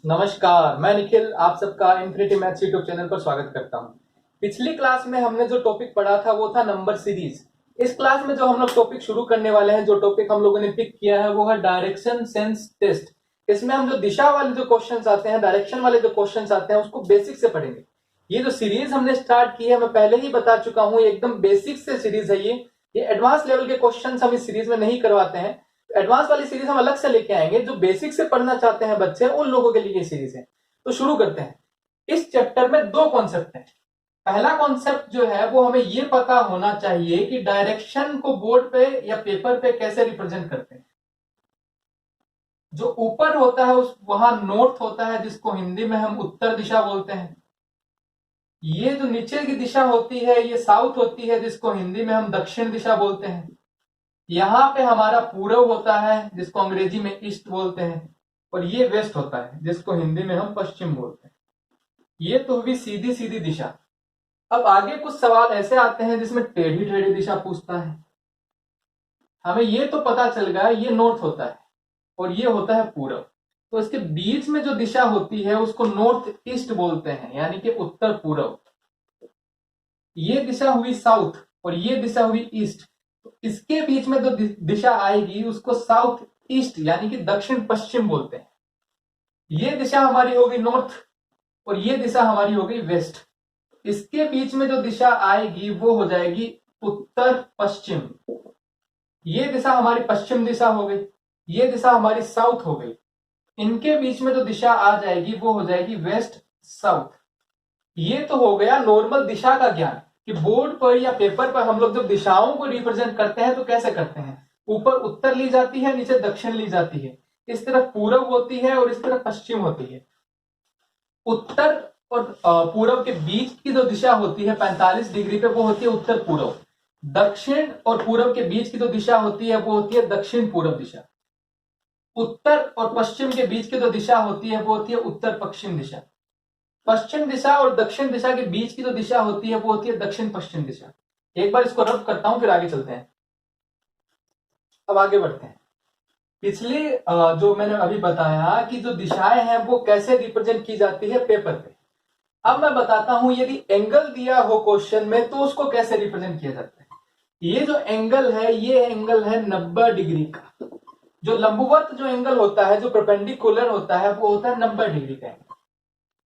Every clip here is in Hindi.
नमस्कार, मैं निखिल आप सबका इन्फिनिटी मैथ्स यूट्यूब चैनल पर स्वागत करता हूं। पिछली क्लास में हमने जो टॉपिक पढ़ा था वो था नंबर सीरीज। इस क्लास में जो हम लोग टॉपिक शुरू करने वाले हैं, जो टॉपिक हम लोगों ने पिक किया है वो है डायरेक्शन सेंस टेस्ट। इसमें हम जो दिशा वाले जो क्वेश्चंस आते हैं, डायरेक्शन वाले जो क्वेश्चंस आते हैं उसको बेसिक से पढ़ेंगे। ये जो सीरीज हमने स्टार्ट की है मैं पहले ही बता चुका हूं, एकदम बेसिक से सीरीज है। ये एडवांस लेवल के क्वेश्चंस हम इस सीरीज में नहीं करवाते हैं। एडवांस वाली सीरीज हम अलग से लेके आएंगे। जो बेसिक से पढ़ना चाहते हैं बच्चे, उन लोगों के लिए ये सीरीज है। तो शुरू करते हैं। इस चैप्टर में दो कॉन्सेप्ट हैं। पहला कॉन्सेप्ट जो है वो हमें ये पता होना चाहिए कि डायरेक्शन को बोर्ड पे या पेपर पे कैसे रिप्रेजेंट करते हैं। जो ऊपर होता है उस वहां नॉर्थ होता है, जिसको हिंदी में हम उत्तर दिशा बोलते हैं। ये जो नीचे की दिशा होती है ये साउथ होती है, जिसको हिंदी में हम दक्षिण दिशा बोलते हैं। यहां पे हमारा पूरब होता है, जिसको अंग्रेजी में ईस्ट बोलते हैं, और ये वेस्ट होता है, जिसको हिंदी में हम पश्चिम बोलते हैं। ये तो हुई सीधी सीधी दिशा। अब आगे कुछ सवाल ऐसे आते हैं जिसमें टेढ़ी टेढ़ी दिशा पूछता है। हमें ये तो पता चल गया ये नॉर्थ होता है और ये होता है पूरब, तो इसके बीच में जो दिशा होती है उसको नॉर्थ ईस्ट बोलते हैं, यानी कि उत्तर पूरब। ये दिशा हुई साउथ और ये दिशा हुई ईस्ट, तो इसके बीच में जो दिशा आएगी उसको साउथ ईस्ट यानी कि दक्षिण पश्चिम बोलते हैं। ये दिशा हमारी होगी नॉर्थ और ये दिशा हमारी होगी वेस्ट। इसके बीच में जो दिशा आएगी वो हो जाएगी उत्तर पश्चिम। ये दिशा हमारी पश्चिम दिशा हो गई, ये दिशा हमारी साउथ हो गई। इनके बीच में जो दिशा आ जाएगी वो हो जाएगी वेस्ट साउथ। ये तो हो गया नॉर्मल दिशा का ज्ञान कि बोर्ड पर या पेपर पर हम लोग जब दिशाओं को रिप्रेजेंट करते हैं तो कैसे करते हैं। ऊपर उत्तर ली जाती है, नीचे दक्षिण ली जाती है, इस तरफ पूरब होती है और इस तरफ पश्चिम होती है। उत्तर और पूरब के बीच की जो दिशा होती है 45 डिग्री पे, वो होती है उत्तर पूरब। दक्षिण और पूरब के बीच की जो दिशा होती है वो होती है दक्षिण पूरब दिशा। उत्तर और पश्चिम के बीच की जो दिशा होती है वो होती है उत्तर पश्चिम दिशा। पश्चिम दिशा और दक्षिण दिशा के बीच की जो दिशा होती है वो होती है दक्षिण पश्चिम दिशा। एक बार इसको रब करता हूं फिर आगे चलते हैं। अब आगे बढ़ते हैं। पिछले जो मैंने अभी बताया कि जो दिशाएं हैं वो कैसे रिप्रेजेंट की जाती है पेपर पे। अब मैं बताता हूं यदि एंगल दिया हो क्वेश्चन में तो उसको कैसे रिप्रेजेंट किया जाता है। ये जो एंगल है ये एंगल है 90 डिग्री का। जो लंबवत जो एंगल होता है, जो परपेंडिकुलर होता है, वो होता है 90 डिग्री का एंगल।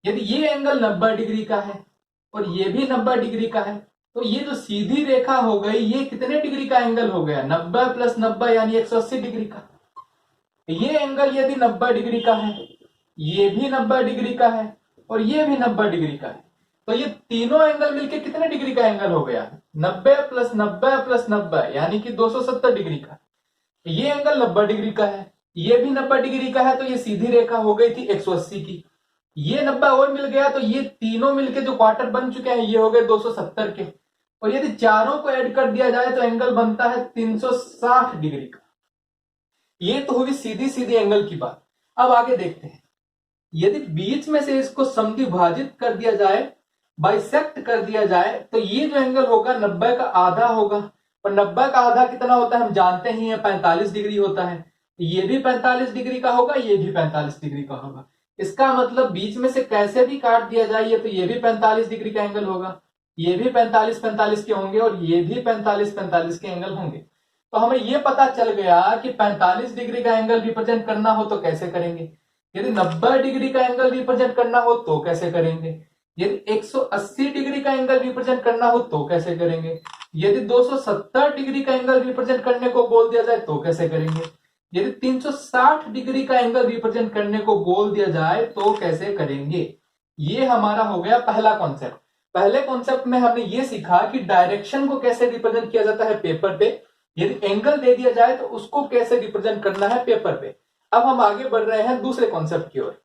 यदि ये एंगल 90 डिग्री का है और ये भी 90 डिग्री का है, तो ये जो सीधी रेखा हो गई ये कितने डिग्री का एंगल हो गया, 90 प्लस 90 यानी 180 डिग्री का। ये एंगल यदि 90 डिग्री का है, ये भी 90 डिग्री का है और ये भी 90 डिग्री का है, तो ये तीनों एंगल मिलके कितने डिग्री का एंगल हो गया, 90 प्लस 90 प्लस 90 यानी कि 270 डिग्री का। ये एंगल 90 डिग्री का है, ये भी 90 डिग्री का है, तो ये सीधी रेखा हो गई थी 180 की। ये 90 और मिल गया, तो ये तीनों मिलके जो क्वार्टर बन चुके हैं ये हो गए 270 के। और यदि चारों को ऐड कर दिया जाए तो एंगल बनता है 360 डिग्री का। ये तो हुई सीधी सीधी एंगल की बात। अब आगे देखते हैं। यदि बीच में से इसको समद्विभाजित कर दिया जाए, बाइसेक्ट कर दिया जाए, तो ये जो एंगल होगा 90 का आधा होगा। और 90 का आधा कितना होता है हम जानते ही हैं, 45 डिग्री होता है। ये भी 45 डिग्री का होगा, ये भी 45 डिग्री का होगा। इसका मतलब बीच में से कैसे भी काट दिया जाए तो ये भी 45 डिग्री का एंगल होगा, ये भी 45-45 के होंगे और ये भी 45-45 के एंगल होंगे। तो हमें ये पता चल गया कि 45 डिग्री का एंगल रिप्रेजेंट करना हो तो कैसे करेंगे। यदि 90 डिग्री का एंगल रिप्रेजेंट करना हो तो कैसे करेंगे। यदि 180 डिग्री का एंगल रिप्रेजेंट करना हो तो कैसे करेंगे। यदि 270 डिग्री का एंगल रिप्रेजेंट करने को बोल दिया जाए तो कैसे करेंगे। यदि 360 डिग्री का एंगल रिप्रेजेंट करने को बोल दिया जाए तो कैसे करेंगे। ये हमारा हो गया पहला कॉन्सेप्ट। पहले कॉन्सेप्ट में हमने ये सीखा कि डायरेक्शन को कैसे रिप्रेजेंट किया जाता है पेपर पे। यदि एंगल दे दिया जाए तो उसको कैसे रिप्रेजेंट करना है पेपर पे। अब हम आगे बढ़ रहे हैं दूसरे कॉन्सेप्ट की ओर।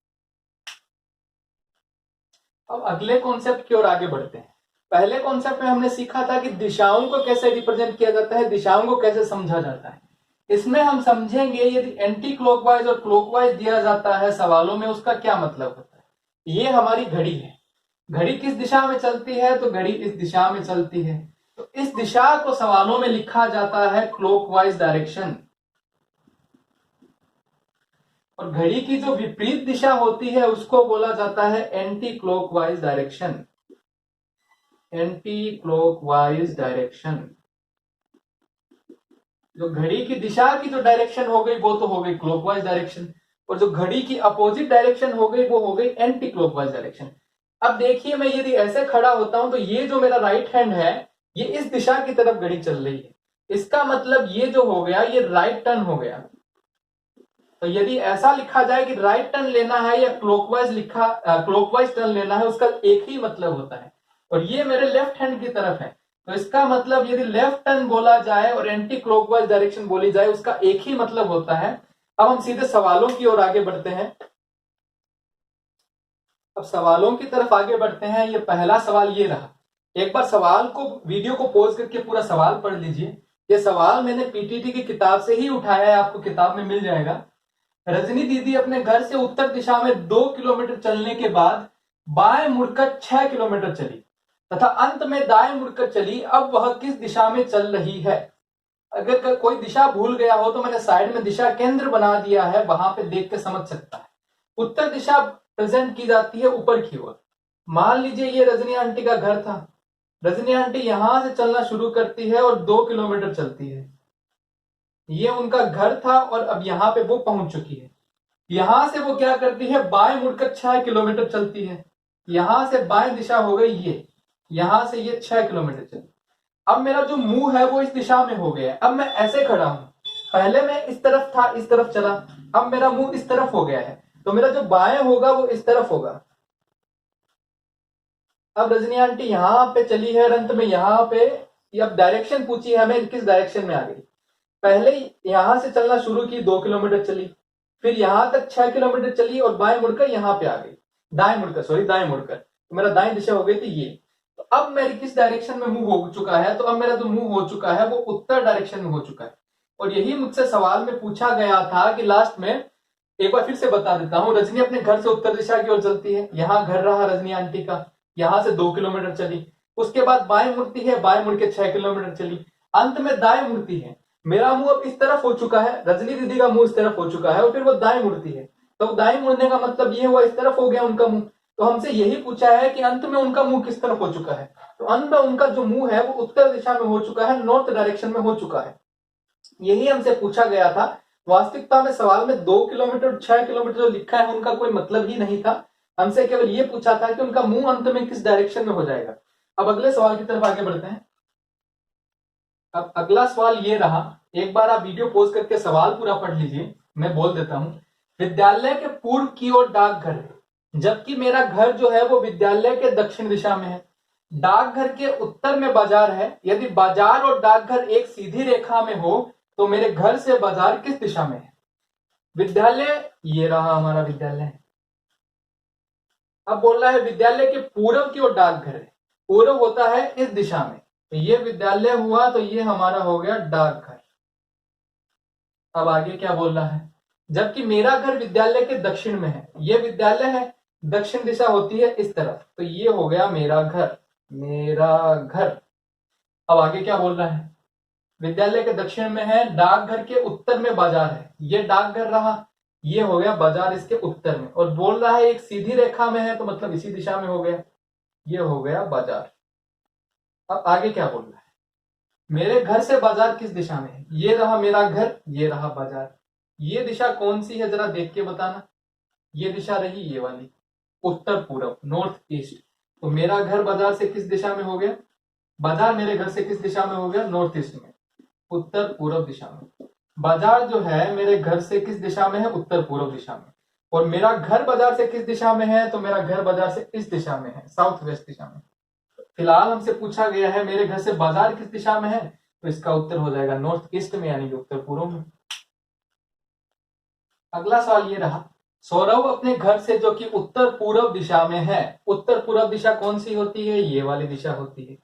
अब अगले कॉन्सेप्ट की ओर आगे बढ़ते हैं। पहले कॉन्सेप्ट में हमने सीखा था कि दिशाओं को कैसे रिप्रेजेंट किया जाता है, दिशाओं को कैसे समझा जाता है। इसमें हम समझेंगे यदि एंटी क्लॉकवाइज और क्लॉकवाइज दिया जाता है सवालों में उसका क्या मतलब होता है। ये हमारी घड़ी है, घड़ी किस दिशा में चलती है, तो घड़ी इस दिशा में चलती है, तो इस दिशा को सवालों में लिखा जाता है क्लॉकवाइज डायरेक्शन। और घड़ी की जो विपरीत दिशा होती है उसको बोला जाता है anti clockwise direction. Anti clockwise direction. जो घड़ी की दिशा की जो डायरेक्शन हो गई वो तो हो गई क्लॉकवाइज डायरेक्शन, और जो घड़ी की अपोजिट डायरेक्शन हो गई वो हो गई एंटी क्लॉकवाइज डायरेक्शन। अब देखिए, मैं यदि ऐसे खड़ा होता हूं तो ये जो मेरा राइट हैंड है ये इस दिशा की तरफ घड़ी चल रही है, इसका मतलब ये जो हो गया ये राइट टर्न हो गया। तो यदि ऐसा लिखा जाए कि राइट टर्न लेना है या क्लॉकवाइज टर्न लेना है, उसका एक ही मतलब होता है, और ये मेरे लेफ्ट हैंड की तरफ है। तो इसका मतलब यदि लेफ्ट टर्न बोला जाए और एंटी क्लॉकवाइज डायरेक्शन बोली जाए उसका एक ही मतलब होता है। अब हम सीधे सवालों की ओर आगे बढ़ते हैं। अब सवालों की तरफ आगे बढ़ते हैं। ये पहला सवाल ये रहा। एक बार सवाल को, वीडियो को पॉज करके पूरा सवाल पढ़ लीजिए। ये सवाल मैंने पीटीटी की किताब से ही उठाया है, आपको किताब में मिल जाएगा। रजनी दीदी अपने घर से उत्तर दिशा में 2 किलोमीटर चलने के बाद बाएं मुड़कर 6 किलोमीटर चली तथा अंत में दाएं मुड़कर चली। अब वह किस दिशा में चल रही है? अगर कोई दिशा भूल गया हो तो मैंने साइड में दिशा केंद्र बना दिया है, वहां पे देख के समझ सकता है। उत्तर दिशा प्रेजेंट की जाती है ऊपर की ओर। मान लीजिए ये रजनी आंटी का घर था। रजनी आंटी यहां से चलना शुरू करती है और 2 किलोमीटर चलती है। ये उनका घर था और अब यहां पे वो पहुंच चुकी है। यहां से वो क्या करती है, बाएं मुड़कर 6 किलोमीटर चलती है। यहां से बाएं दिशा हो गई ये, यहां से ये 6 किलोमीटर चली। अब मेरा जो मुंह है वो इस दिशा में हो गया है। अब मैं ऐसे खड़ा हूं, पहले मैं इस तरफ था, इस तरफ चला, अब मेरा मुंह इस तरफ हो गया है, तो मेरा जो बाएं होगा वो इस तरफ होगा। अब रजनी आंटी यहां पे चली है, अंत में यहां पे, अब डायरेक्शन पूछी है हमें, किस डायरेक्शन में आ गई। पहले यहां से चलना शुरू की, 2 किलोमीटर चली, फिर यहां तक 6 किलोमीटर चली और बाएं मुड़कर यहां पे आ गई। दाएं मुड़कर, तो मेरा दाएं दिशा हो गई थी ये। तो अब मेरी किस डायरेक्शन में मुंह हो चुका है? तो अब मेरा जो मुंह हो चुका है वो उत्तर डायरेक्शन में हो चुका है। और यही मुझसे सवाल में पूछा गया था कि लास्ट में, एक बार फिर से बता देता हूं, रजनी अपने घर से उत्तर दिशा की ओर चलती है। यहां घर रहा रजनी आंटी का, यहां से 2 किलोमीटर चली, उसके बाद बाएं मुड़ती है, बाएं मुड़ के 6 किलोमीटर चली, अंत में दाएं मुड़ती है। मेरा मुंह अब इस तरफ हो चुका है, रजनी दीदी का मुंह इस तरफ हो चुका है, और फिर वो दाएं मुड़ती है। तो दाएं मुड़ने का मतलब ये हुआ इस तरफ हो गया उनका मुंह। तो हमसे यही पूछा है कि अंत में उनका मुंह किस तरफ हो चुका है। तो अंत में उनका जो मुंह है वो उत्तर दिशा में हो चुका है, नॉर्थ डायरेक्शन में हो चुका है। यही हमसे पूछा गया था। वास्तविकता में सवाल में 2 किलोमीटर 6 किलोमीटर जो लिखा है उनका कोई मतलब ही नहीं था। हमसे केवल ये पूछा था कि उनका मुंह अंत में किस डायरेक्शन में हो जाएगा। अब अगले सवाल की तरफ आगे बढ़ते हैं। अब अगला सवाल ये रहा। एक बार आप वीडियो पॉज करके सवाल पूरा पढ़ लीजिए, मैं बोल देता हूं। विद्यालय के पूर्व की ओर डाकघर है, जबकि मेरा घर जो है वो विद्यालय के दक्षिण दिशा में है। डाकघर के उत्तर में बाजार है। यदि बाजार और डाकघर एक सीधी रेखा में हो तो मेरे घर से बाजार किस दिशा में है? विद्यालय ये रहा हमारा विद्यालय। अब बोल रहा है विद्यालय के पूर्व की ओर डाकघर है। पूर्व होता है इस दिशा में, तो ये विद्यालय हुआ, तो ये हमारा हो गया डाकघर। अब आगे क्या बोल रहा है, जबकि मेरा घर विद्यालय के दक्षिण में है। ये विद्यालय है, दक्षिण दिशा होती है इस तरफ, तो ये हो गया मेरा घर। मेरा घर। अब आगे क्या बोल रहा है, विद्यालय के दक्षिण में है, डाकघर के उत्तर में बाजार है। ये डाकघर रहा, ये हो गया बाजार इसके उत्तर में, और बोल रहा है एक सीधी रेखा में है, तो मतलब इसी दिशा में हो गया, ये हो गया बाजार। अब आगे क्या बोल रहा है, मेरे घर से बाजार किस दिशा में है? ये रहा मेरा घर, ये रहा बाजार। ये दिशा कौन सी है जरा देख के बताना। ये दिशा रही ये वाली, उत्तर पूर्व, नॉर्थ ईस्ट। तो मेरा घर बाजार से किस दिशा में हो गया? बाजार मेरे घर से किस दिशा में हो गया? नॉर्थ ईस्ट में, उत्तर पूर्व दिशा में। बाजार जो है मेरे घर से किस दिशा में है? उत्तर पूर्व दिशा में। और मेरा घर बाजार से किस दिशा में है? तो मेरा घर बाजार से इस दिशा में है, साउथ वेस्ट दिशा में। फिलहाल हमसे पूछा गया है मेरे घर से बाजार किस दिशा में है, तो इसका उत्तर हो जाएगा नॉर्थ ईस्ट में, यानी कि उत्तर पूर्व में। अगला सवाल ये रहा, सौरभ अपने घर से जो कि उत्तर पूर्व दिशा में है, उत्तर पूर्व दिशा कौन सी होती है? ये वाली दिशा होती है।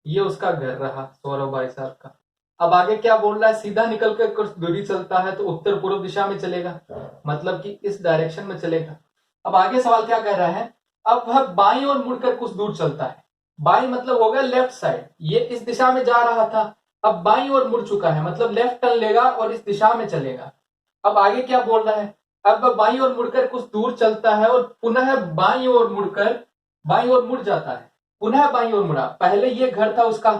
ये उसका घर रहा सौरभ भाई साहब का। अब आगे क्या बोल रहा है, सीधा निकल कर कुछ दूरी चलता है तो उत्तर पूर्व दिशा में चलेगा, मतलब कि इस डायरेक्शन में चलेगा। अब आगे सवाल क्या कह रहा है, अब वह बाईं ओर मुड़कर कुछ दूर चलता है। बाई मतलब हो गया लेफ्ट साइड, ये इस दिशा में जा रहा था, अब बाईं ओर मुड़ चुका है, मतलब लेफ्ट टर्न लेगा और इस दिशा में चलेगा। अब आगे क्या बोल रहा है, अब वह बाईं ओर मुड़कर कुछ दूर चलता है और पुनः बाईं ओर मुड़कर बाईं ओर मुड़ जाता है, पुनः बाईं ओर मुड़ा। पहले ये घर था उसका,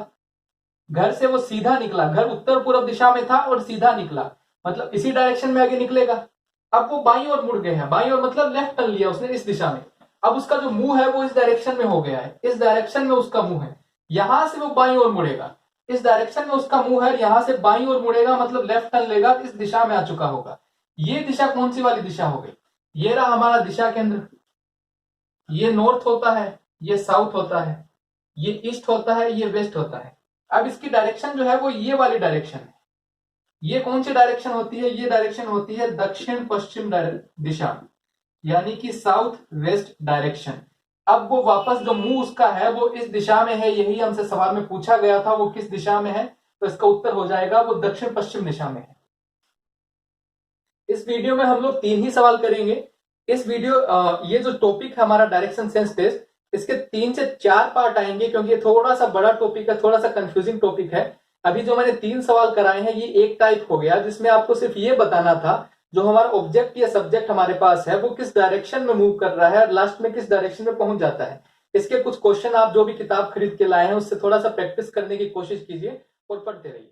घर से वो सीधा निकला, घर उत्तर पूर्व दिशा में था और सीधा निकला, मतलब इसी डायरेक्शन में आगे निकलेगा। अब वो बाईं ओर मुड़ गए हैं, बाईं ओर मतलब लेफ्ट टर्न लिया उसने इस दिशा में। अब उसका जो मुंह है वो इस डायरेक्शन में हो गया है, इस डायरेक्शन में उसका मुंह है, यहां से वो बाईं ओर मुड़ेगा, इस डायरेक्शन में उसका मुंह है, यहां से बाईं ओर मुड़ेगा मतलब लेफ्ट टर्न लेगा, इस दिशा में आ चुका होगा। ये दिशा कौन सी वाली दिशा हो गई? ये रहा हमारा दिशा केंद्र। ये नॉर्थ होता है, ये साउथ होता है, ये ईस्ट होता है, ये वेस्ट होता है। अब इसकी डायरेक्शन जो है वो ये वाली डायरेक्शन है। ये कौन सी डायरेक्शन होती है? ये डायरेक्शन होती है दक्षिण पश्चिम दिशा, यानी कि साउथ वेस्ट डायरेक्शन। अब वो वापस जो मुंह उसका है वो इस दिशा में है, यही हमसे सवाल में पूछा गया था, वो किस दिशा में है, तो इसका उत्तर हो जाएगा वो दक्षिण पश्चिम दिशा में है। इस वीडियो में हम लोग 3 ही सवाल करेंगे। इस वीडियो ये जो टॉपिक है हमारा डायरेक्शन सेंस टेस्ट, इसके 3 से 4 पार्ट आएंगे, क्योंकि ये थोड़ा सा बड़ा टॉपिक है, थोड़ा सा कंफ्यूजिंग टॉपिक है। अभी जो मैंने 3 सवाल कराए हैं ये एक टाइप हो गया, जिसमें आपको सिर्फ ये बताना था जो हमारा ऑब्जेक्ट या सब्जेक्ट हमारे पास है वो किस डायरेक्शन में मूव कर रहा है और लास्ट में किस डायरेक्शन में पहुंच जाता है। इसके कुछ क्वेश्चन आप जो भी किताब खरीद के लाए हैं उससे थोड़ा सा प्रैक्टिस करने की कोशिश कीजिए और पढ़ते रहिए।